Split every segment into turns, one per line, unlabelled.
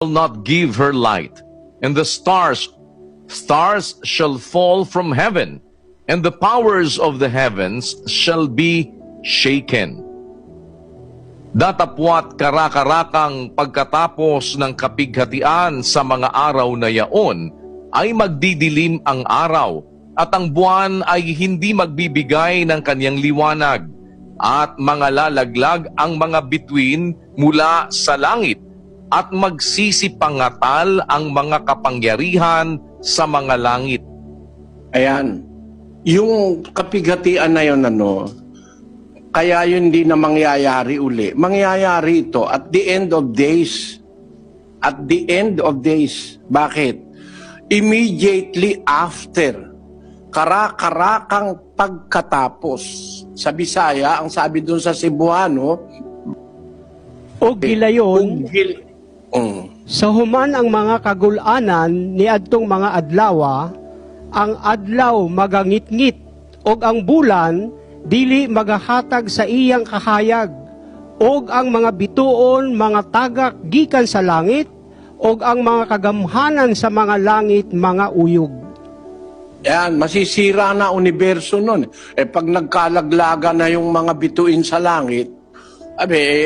not give her light, and the stars shall fall from heaven, and the powers of the heavens shall be shaken. Datapwat karakarakang pagkatapos ng kapighatian sa mga araw na yaon, ay magdidilim ang araw, at ang buwan ay hindi magbibigay ng kanyang liwanag, at mga lalaglag ang mga bituin mula sa langit, at magsisipangatal ang mga kapangyarihan sa mga langit.
Ayan. Yung kapighatian na yun, kaya yun hindi na mangyayari uli. Mangyayari ito at the end of days. At the end of days. Bakit? Immediately after. Karakarakang pagkatapos. Sa Bisaya, ang sabi dun sa Cebuano,
O gilayon, sa human ang mga kagulanan ni adtong mga adlawa, ang adlaw magangit-ngit, og ang bulan dili magahatag sa iyang kahayag, og ang mga bituon mga tagak gikan sa langit, og ang mga kagamhanan sa mga langit mga uyog.
Yan, masisira na universo nun. Pag nagkalaglaga na yung mga bituin sa langit,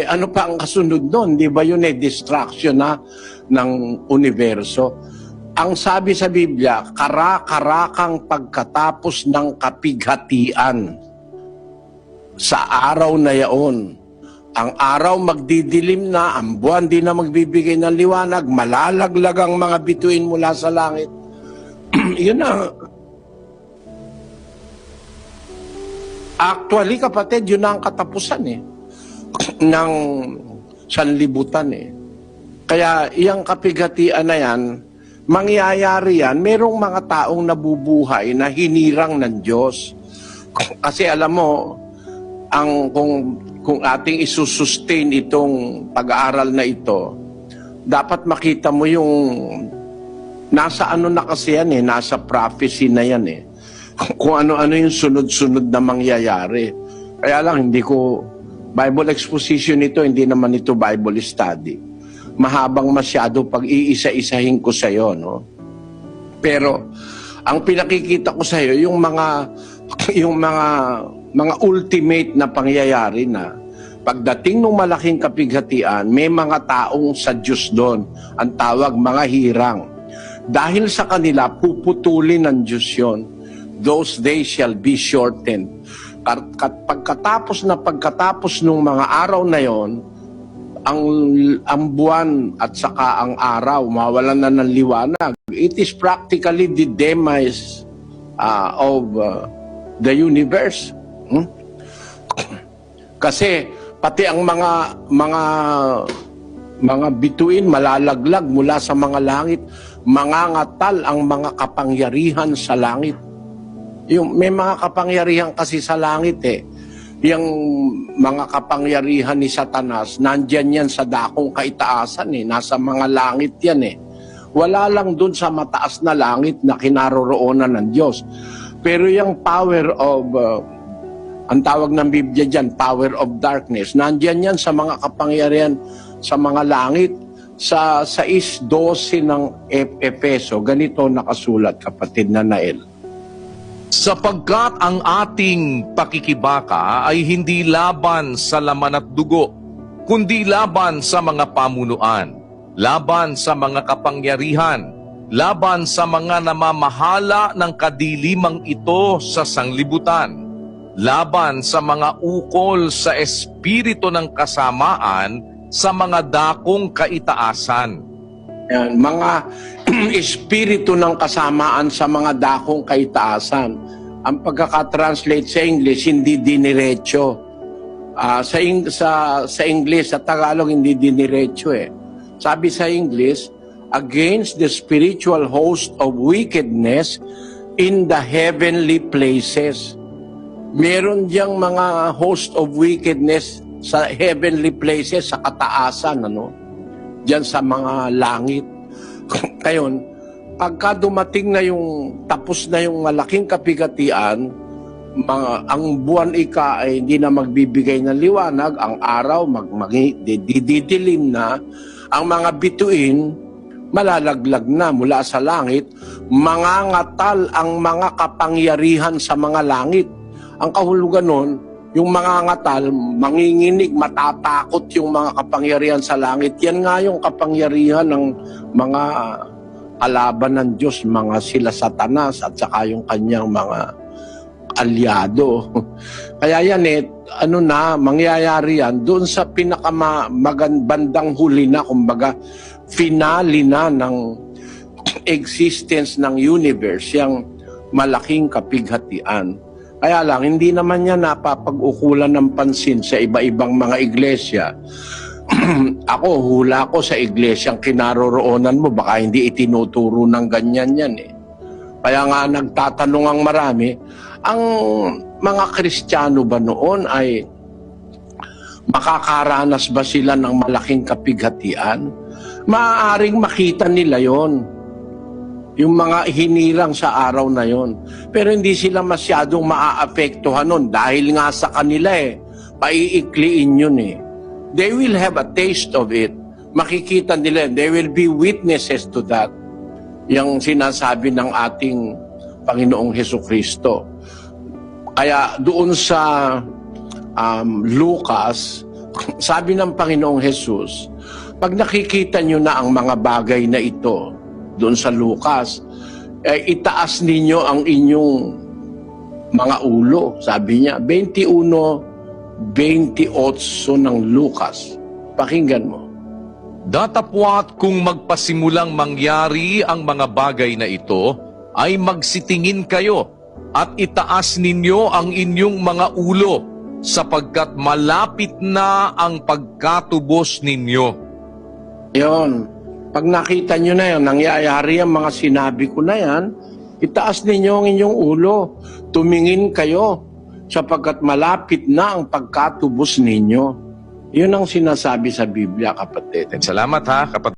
ano pa ang kasunod nun? Di ba yun distraction na ng universo? Ang sabi sa Biblia, karakarakang pagkatapos ng kapighatian sa araw na yaon. Ang araw magdidilim na, ang buwan di na magbibigay ng liwanag, malalaglag ang mga bituin mula sa langit. Yun na. Actually, kapatid, yun na ang katapusan ng sanlibutan Kaya iyang kapighatian na yan, mangyayari yan, merong mga taong nabubuhay na hinirang ng Diyos. Kasi alam mo, kung ating isusustain itong pag-aaral na ito, dapat makita mo yung nasa ano na kasi yan nasa prophecy na yan Kung ano-ano yung sunod-sunod na mangyayari. Kaya lang, hindi ko, Bible exposition ito, hindi naman ito Bible study. Mahabang masyado pag iisa-isahin ko sa iyo, Pero ang pinakikita ko sa iyo yung mga ultimate na pangyayari na pagdating ng malaking kapighatian, may mga taong sa Diyos doon, ang tawag mga hirang. Dahil sa kanila puputulin ng Diyos 'yon. Those days shall be shortened. Pagkatapos nung mga araw na 'yon, ang buwan at saka ang araw mawalan na ng liwanag. It is practically the demise of the universe. Kasi pati ang mga bituin malalaglag mula sa mga langit, mangangatal ang mga kapangyarihan sa langit. May mga kapangyarihan kasi sa langit Yung mga kapangyarihan ni Satanas, nandyan yan sa dakong kaitaasan Nasa mga langit yan Wala lang dun sa mataas na langit na kinaroroonan ng Diyos. Pero yung power of, ang tawag ng Biblia dyan, power of darkness, nandyan yan sa mga kapangyarihan sa mga langit. Sa 6:12 ng Efeso, ganito nakasulat, kapatid na Nael.
Sapagkat ang ating pakikibaka ay hindi laban sa laman at dugo, kundi laban sa mga pamunuan, laban sa mga kapangyarihan, laban sa mga namamahala ng kadilimang ito sa sanglibutan, laban sa mga ukol sa espiritu ng kasamaan sa mga dakong kaitaasan.
Yan, mga espiritu ng kasamaan sa mga dakong kaitaasan. Ang pagkakatranslate sa English, hindi diniretso. Sa English, sa Tagalog, hindi diniretso Sabi sa English, against the spiritual host of wickedness in the heavenly places. Meron diyang mga host of wickedness sa heavenly places, sa kataasan, diyan sa mga langit. Kayon, pagka dumating na tapos na yung malaking kapighatian, ang buwan ay hindi na magbibigay ng liwanag, ang araw didilim na, ang mga bituin malalaglag na mula sa langit, mangangatal ang mga kapangyarihan sa mga langit. Ang kahulugan nun, yung mangangatal, manginginig, matatakot yung mga kapangyarihan sa langit. Yan nga yung kapangyarihan ng mga kalaban ng Diyos, mga sila Satanas at saka yung kanyang mga alyado. Kaya yan mangyayari yan doon sa pinakamagandang huli na, kumbaga, finale na ng existence ng universe, yung malaking kapighatian. Kaya lang, hindi naman yan napapag-ukulan ng pansin sa iba-ibang mga iglesia. Hula ko sa iglesyang kinaroroonan mo, baka hindi itinuturo ng ganyan yan eh. Kaya nga nagtatanong ang marami, ang mga Kristiyano ba noon ay makakaranas ba sila ng malaking kapighatian? Maaaring makita nila yon, yung mga hinirang sa araw na yon. Pero hindi sila masyadong maaapektuhan nun dahil nga sa kanila paiikliin yun eh. They will have a taste of it. Makikita nila, they will be witnesses to that. Yung sinasabi ng ating Panginoong Hesukristo. Kaya doon sa Lucas, sabi ng Panginoong Jesus, pag nakikita nyo na ang mga bagay na ito, doon sa Lucas, itaas ninyo ang inyong mga ulo. Sabi niya, 21:28 ng Lucas. Pakinggan mo.
Datapwat kung magpasimulang mangyari ang mga bagay na ito, ay magsitingin kayo at itaas ninyo ang inyong mga ulo, sapagkat malapit na ang pagkatubos ninyo.
Yon. Pag nakita nyo na yan, nangyayari ang mga sinabi ko na yan, itaas ninyo ang inyong ulo, tumingin kayo, sapagkat malapit na ang pagkatubos ninyo. Yun ang sinasabi sa Biblia, kapatid.
Salamat ha, kapatid.